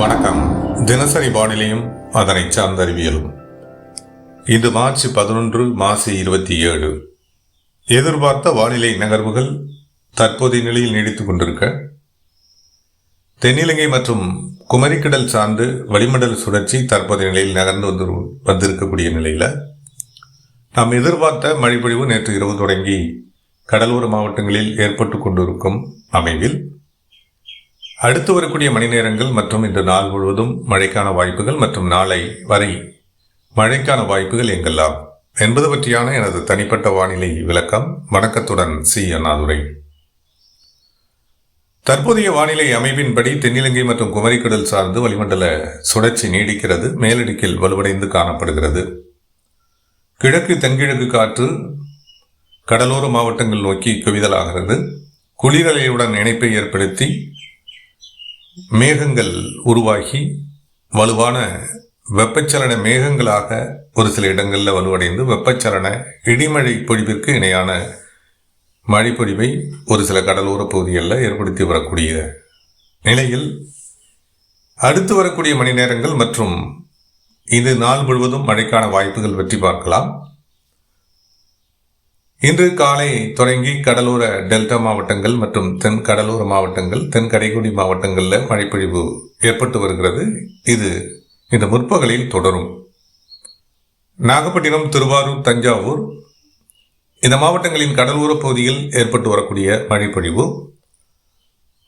வணக்கம். தினசரி வானிலையும் அதனை சார்ந்த அறிவியலும். இது மார்ச் 11 மாசி 27. எதிர்பார்த்த வானிலை நகர்வுகள் தற்போதைய நிலையில் நீடித்துக் கொண்டிருக்க, தென்னிலங்கை மற்றும் குமரிக்கடல் சார்ந்து வளிமண்டல சுழற்சி தற்போதைய நிலையில் நகர்ந்து வந்திருக்கக்கூடிய நிலையில நாம் எதிர்பார்த்த மழைப்பொழிவு நேற்று இரவு தொடங்கி கடலோர மாவட்டங்களில் ஏற்பட்டு கொண்டிருக்கும் அமைவில் அடுத்து வரக்கூடிய மணி நேரங்கள் மற்றும் இன்று நாள் முழுவதும் மழைக்கான வாய்ப்புகள் மற்றும் நாளை வரை மழைக்கான வாய்ப்புகள் எங்கெல்லாம் என்பது பற்றியான எனது தனிப்பட்ட வானிலை விளக்கம். வணக்கத்துடன் சி. அண்ணாதுரை. தற்போதைய வானிலை அமைப்பின்படி தென்னிலங்கை மற்றும் குமரிக்கடல் சார்ந்து வளிமண்டல சுழற்சி நீடிக்கிறது. மேலடுக்கில் வலுவடைந்து காணப்படுகிறது. கிழக்கு தென்கிழக்கு காற்று கடலோர மாவட்டங்கள் நோக்கி குவிதலாகிறது. குளிரலையுடன் இணைப்பை ஏற்படுத்தி மேகங்கள் உருவாகி வலுவான வெப்பச்சலன மேகங்களாக ஒரு சில இடங்களில் வலுவடைந்து வெப்பச்சலன இடிமழை பொழிவிற்கு இணையான மழை பொழிவை ஒரு சில கடலோர பகுதிகளில் ஏற்படுத்தி வரக்கூடிய நிலையில் அடுத்து வரக்கூடிய மணி நேரங்கள் மற்றும் இது நாள் முழுவதும் மழைக்கான வாய்ப்புகள் பற்றி பார்க்கலாம். இன்று காலை தொடங்கி கடலோர டெல்டா மாவட்டங்கள் மற்றும் தென் கடலோர மாவட்டங்கள், தென் கரைக்குடி மாவட்டங்களில் மழைப்பொழிவு ஏற்பட்டு வருகிறது. இது இந்த முற்பகலில் தொடரும். நாகப்பட்டினம், திருவாரூர், தஞ்சாவூர் இந்த மாவட்டங்களின் கடலோர பகுதியில் ஏற்பட்டு வரக்கூடிய மழைப்பொழிவு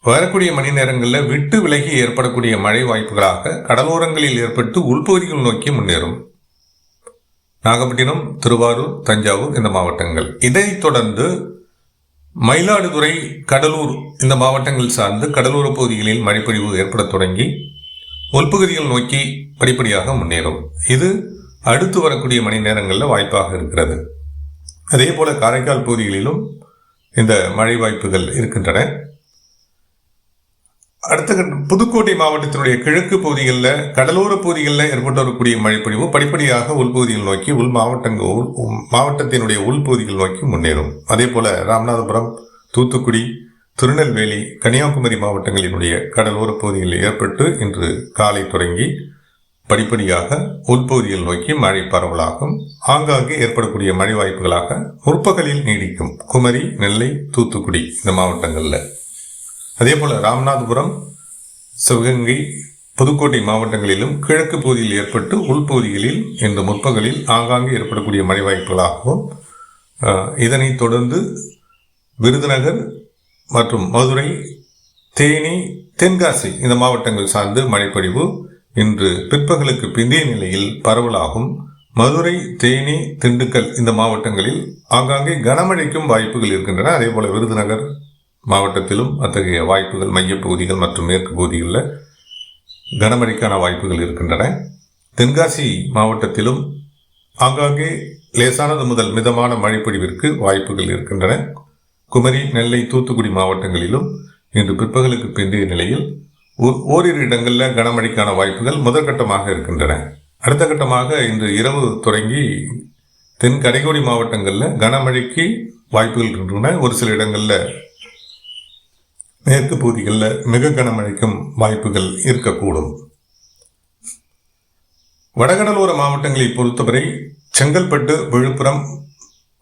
வரக்கூடிய மணி நேரங்களில் விட்டு விலகி ஏற்படக்கூடிய மழை வாய்ப்புகளாக கடலோரங்களில் ஏற்பட்டு உள்பகுதிகள் நோக்கி முன்னேறும். நாகப்பட்டினம், திருவாரூர், தஞ்சாவூர் இந்த மாவட்டங்கள். இதைத் தொடர்ந்து மயிலாடுதுறை, கடலூர் இந்த மாவட்டங்கள் சார்ந்து கடலோர பகுதிகளில் மழைப்பொழிவு ஏற்பட தொடங்கி உள்பகுதிகள் நோக்கி படிப்படியாக முன்னேறும். இது அடுத்து வரக்கூடிய மணி நேரங்களில் வாய்ப்பாக இருக்கிறது. அதே போல காரைக்கால் பகுதிகளிலும் இந்த மழை வாய்ப்புகள் இருக்கின்றன. அடுத்த புதுக்கோட்டை மாவட்டத்தினுடைய கிழக்கு பகுதிகளில் கடலோர பகுதிகளில் ஏற்பட்டு வரக்கூடிய மழைப்பொழிவு படிப்படியாக உள்பகுதிகள் நோக்கி மாவட்டத்தினுடைய உள்பகுதிகள் நோக்கி முன்னேறும். அதே போல ராமநாதபுரம், தூத்துக்குடி, திருநெல்வேலி, கன்னியாகுமரி மாவட்டங்களினுடைய கடலோர பகுதிகளில் ஏற்பட்டு இன்று காலை தொடங்கி படிப்படியாக உள்பகுதிகள் நோக்கி மழை பரவலாகும். ஆங்காங்கே ஏற்படக்கூடிய மழை வாய்ப்புகளாக முற்பகலில் நீடிக்கும் குமரி, நெல்லை, தூத்துக்குடி இந்த மாவட்டங்களில். அதே போல ராமநாதபுரம், சிவகங்கை, புதுக்கோட்டை மாவட்டங்களிலும் கிழக்கு பகுதியில் ஏற்பட்டு உள்பகுதிகளில் இன்று முற்பகலில் ஆங்காங்கே ஏற்படக்கூடிய மழை வாய்ப்புகளாகவும், இதனைத் தொடர்ந்து விருதுநகர் மற்றும் மதுரை, தேனி, தென்காசி இந்த மாவட்டங்கள் சார்ந்து மழைப்பொழிவு இன்று பிற்பகலுக்கு பிந்தைய நிலையில் பரவலாகும். மதுரை, தேனி, திண்டுக்கல் இந்த மாவட்டங்களில் ஆங்காங்கே கனமழைக்கும் வாய்ப்புகள் இருக்கின்றன. அதே போல விருதுநகர் மாவட்டத்திலும் அத்தகைய வாய்ப்புகள், மையப்பகுதிகள் மற்றும் மேற்கு பகுதிகளில் கனமழைக்கான வாய்ப்புகள் இருக்கின்றன. தென்காசி மாவட்டத்திலும் ஆங்காங்கே லேசானது முதல் மிதமான மழைப்பொழிவிற்கு வாய்ப்புகள் இருக்கின்றன. குமரி, நெல்லை, தூத்துக்குடி மாவட்டங்களிலும் இன்று பிற்பகலுக்கு பிந்தைய நிலையில் ஓரிரு இடங்களில் கனமழைக்கான வாய்ப்புகள் முதற்கட்டமாக இருக்கின்றன. அடுத்த கட்டமாக இன்று இரவு தொடங்கி தென் கரைக்கோடி மாவட்டங்களில் கனமழைக்கு வாய்ப்புகள் இருக்கின்றன. ஒரு சில இடங்களில் மேற்கு பகுதிகளில் மிக கனமழைக்கும் வாய்ப்புகள் இருக்கக்கூடும். வடகடலோர மாவட்டங்களை பொறுத்தவரை செங்கல்பட்டு, விழுப்புரம்,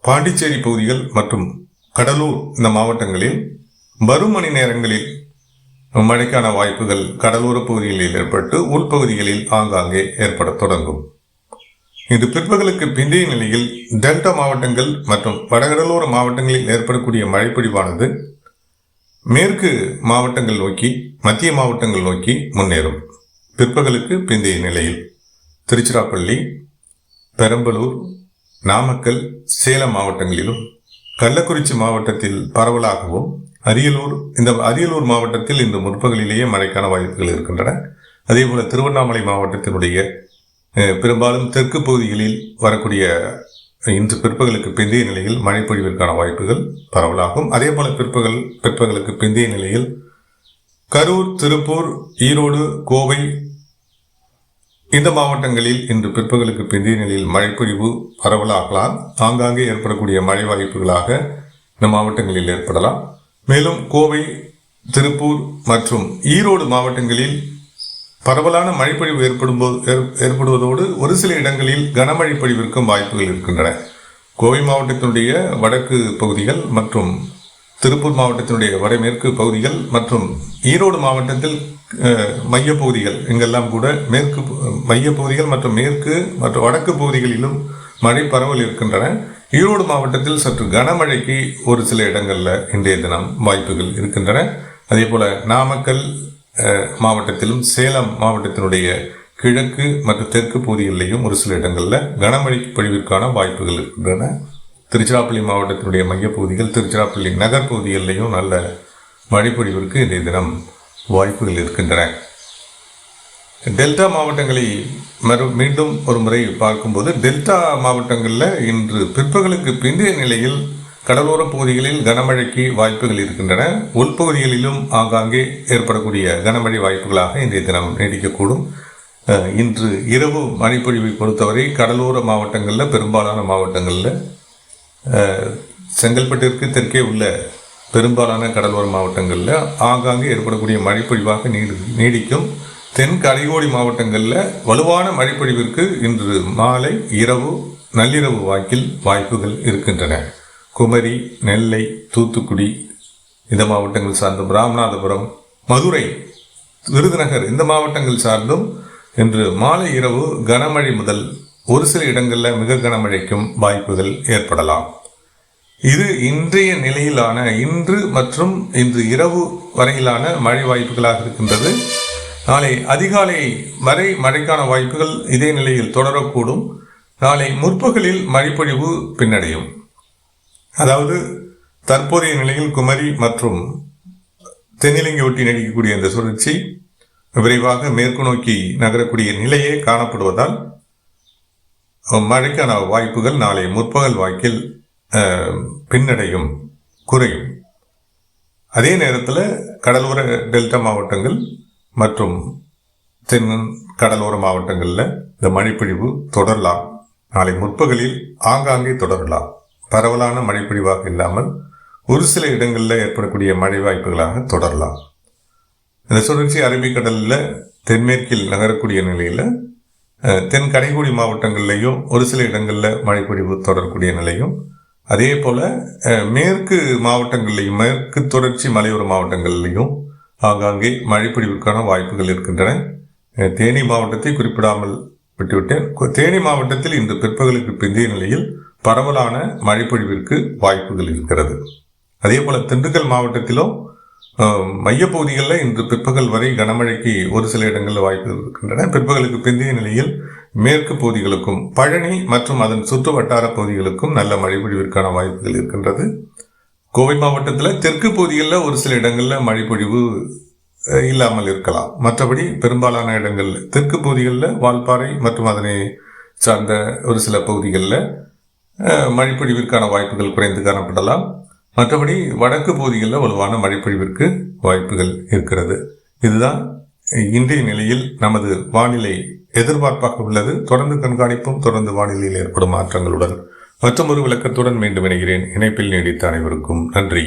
பாண்டிச்சேரி பகுதிகள் மற்றும் கடலூர் இந்த மாவட்டங்களில் வரும் மணி நேரங்களில் மழைக்கான வாய்ப்புகள் கடலோர பகுதிகளில் ஏற்பட்டு உள்பகுதிகளில் ஆங்காங்கே ஏற்பட தொடங்கும். இது பிற்பகலுக்கு பிந்தைய நிலையில் டெல்டா மாவட்டங்கள் மற்றும் வடகடலோர மாவட்டங்களில் ஏற்படக்கூடிய மழைப்பொழிவானது மேற்கு மாவட்டங்கள் நோக்கி, மத்திய மாவட்டங்கள் நோக்கி முன்னேறும். பிற்பகலுக்கு பிந்தைய நிலையில் திருச்சிராப்பள்ளி, பெரம்பலூர், நாமக்கல், சேலம் மாவட்டங்களிலும், கள்ளக்குறிச்சி மாவட்டத்தில் பரவலாகவும், அரியலூர் மாவட்டத்தில் இந்த முற்பகலிலேயே மழைக்கான வாய்ப்புகள் இருக்கின்றன. அதே போல திருவண்ணாமலை மாவட்டத்தினுடைய பெரும்பாலும் தெற்கு பகுதிகளில் வரக்கூடிய இன்று பிற்பகலுக்கு பிந்தைய நிலையில் மழை பொழிவிற்கான வாய்ப்புகள் பரவலாகும். அதே போல பிற்பகலுக்கு பிந்தைய நிலையில் கரூர், திருப்பூர், ஈரோடு, கோவை இந்த மாவட்டங்களில் இன்று பிற்பகலுக்கு பிந்தைய நிலையில் மழைப்பொழிவு பரவலாகலாம். ஆங்காங்கே ஏற்படக்கூடிய மழை வாய்ப்புகளாக இந்த மாவட்டங்களில் ஏற்படலாம். மேலும் கோவை, திருப்பூர் மற்றும் ஈரோடு மாவட்டங்களில் பரவலான மழைப்பொழிவு ஏற்படுவதோடு ஒரு சில இடங்களில் கனமழை பொழிவிற்கும் வாய்ப்புகள் இருக்கின்றன. கோவை மாவட்டத்தினுடைய வடக்கு பகுதிகள் மற்றும் திருப்பூர் மாவட்டத்தினுடைய வடமேற்கு பகுதிகள் மற்றும் ஈரோடு மாவட்டத்தில் மையப்பகுதிகள் இங்கெல்லாம் கூட மையப்பகுதிகள் மற்றும் மேற்கு மற்றும் வடக்கு பகுதிகளிலும் மழை பரவல் இருக்கின்றன. ஈரோடு மாவட்டத்தில் சற்று கனமழைக்கு ஒரு சில இடங்களில் இன்றைய தினம் வாய்ப்புகள் இருக்கின்றன. அதே போல நாமக்கல் மாவட்டத்திலும் சேலம் மாவட்டத்தினுடைய கிழக்கு மற்றும் தெற்கு பகுதிகளிலேயும் ஒரு சில இடங்களில் கனமழை பொழிவிற்கான வாய்ப்புகள் இருக்கின்றன. திருச்சிராப்பள்ளி மாவட்டத்தினுடைய மையப்பகுதிகள், திருச்சிராப்பள்ளி நகர் பகுதிகளிலேயும் நல்ல மழை பொழிவிற்கு இன்றைய தினம் வாய்ப்புகள் இருக்கின்றன. டெல்டா மாவட்டங்களை மீண்டும் ஒரு முறை பார்க்கும்போது, டெல்டா மாவட்டங்களில் இன்று பிற்பகலுக்கு பிந்தைய நிலையில் கடலோர பகுதிகளில் கனமழைக்கு வாய்ப்புகள் இருக்கின்றன. உள்பகுதிகளிலும் ஆங்காங்கே ஏற்படக்கூடிய கனமழை வாய்ப்புகளாக இன்றைய தினம் நீடிக்கக்கூடும். இன்று இரவு மழைப்பொழிவை பொறுத்தவரை கடலோர மாவட்டங்களில் பெரும்பாலான மாவட்டங்களில் செங்கல்பட்டிற்கு தெற்கே உள்ள பெரும்பாலான கடலோர மாவட்டங்களில் ஆங்காங்கே ஏற்படக்கூடிய மழைப்பொழிவாக நீடிக்கும். தென் கரையோடி மாவட்டங்களில் வலுவான மழைப்பொழிவிற்கு இன்று மாலை நள்ளிரவு வாக்கில் வாய்ப்புகள் இருக்கின்றன. குமரி, நெல்லை, தூத்துக்குடி இந்த மாவட்டங்கள் சார்ந்தும், ராமநாதபுரம், மதுரை, விருதுநகர் இந்த மாவட்டங்கள் சார்ந்தும் இன்று மாலை இரவு கனமழை முதல் ஒரு சில இடங்களில் மிக கனமழைக்கும் வாய்ப்புகள் ஏற்படலாம். இது இன்றைய நிலையிலான இன்று மற்றும் இன்று இரவு வரையிலான மழை வாய்ப்புகளாக இருக்கின்றது. நாளை அதிகாலை வரை மழைக்கான வாய்ப்புகள் இதே நிலையில் தொடரக்கூடும். நாளை முற்பகலில் மழைப்பொழிவு பின்னடையும். அதாவது தற்போதைய நிலையில் குமரி மற்றும் தென்னிலங்கை ஒட்டி நீடிக்கக்கூடிய இந்த சுழற்சி விரைவாக மேற்கு நோக்கி நகரக்கூடிய நிலையே காணப்படுவதால் மழைக்கான வாய்ப்புகள் நாளை முற்பகல் வாக்கில் பின்னடையும், குறையும். அதே நேரத்தில் கடலோர டெல்டா மாவட்டங்கள் மற்றும் தென் கடலோர மாவட்டங்களில் இந்த மழைப்பொழிவு தொடரலாம். நாளை முற்பகலில் ஆங்காங்கே தொடரலாம். பரவலான மழைப்பொழிவாக இல்லாமல் ஒரு சில இடங்களில் ஏற்படக்கூடிய மழை வாய்ப்புகளாக தொடரலாம். இந்த சுழற்சி அரபிக்கடலில் தென்மேற்கில் நகரக்கூடிய நிலையில் தென் கரைகோடி மாவட்டங்கள்லேயும் ஒரு சில இடங்களில் மழைப்பொழிவு தொடரக்கூடிய நிலையும், அதே போல் மேற்கு மாவட்டங்கள்லேயும் மேற்கு தொடர்ச்சி மலையோர மாவட்டங்கள்லேயும் ஆங்காங்கே மழைப்பொழிவிற்கான வாய்ப்புகள் இருக்கின்றன. தேனி மாவட்டத்தை குறிப்பிடாமல் விட்டுவிட்டேன். தேனி மாவட்டத்தில் இன்று பிற்பகலுக்கு பிந்தைய நிலையில் பரவலான மழைப்பொழிவிற்கு வாய்ப்புகள் இருக்கிறது. அதே போல திண்டுக்கல் மாவட்டத்திலும் மையப்பகுதிகளில் இன்று பிற்பகல் வரை கனமழைக்கு ஒரு சில இடங்களில் வாய்ப்புகள் இருக்கின்றன. பிற்பகலுக்கு பிந்தைய நிலையில் மேற்கு பகுதிகளுக்கும் பழனி மற்றும் அதன் சுற்று வட்டார பகுதிகளுக்கும் நல்ல மழைப்பொழிவிற்கான வாய்ப்புகள் இருக்கின்றது. கோவை மாவட்டத்தில் தெற்கு பகுதிகளில் ஒரு சில இடங்களில் மழைப்பொழிவு இல்லாமல் இருக்கலாம். மற்றபடி பெரும்பாலான இடங்களில் தெற்கு பகுதிகளில் வால்பாறை மற்றும் அதனை சார்ந்த ஒரு சில பகுதிகளில் மழைப்பொழிவிற்கான வாய்ப்புகள் குறைந்து காணப்படலாம். மற்றபடி வடக்கு பகுதிகளில் வலுவான மழைப்பொழிவிற்கு வாய்ப்புகள் இருக்கிறது. இதுதான் இன்றைய நிலையில் நமது வானிலை எதிர்பார்ப்பாக உள்ளது. தொடர்ந்து கண்காணிப்பும். தொடர்ந்து வானிலையில் ஏற்படும் மாற்றங்களுடன் மற்றும் ஒரு விளக்கத்துடன் மீண்டும் இணைகிறேன். இணைப்பில் நீடித்த அனைவருக்கும் நன்றி.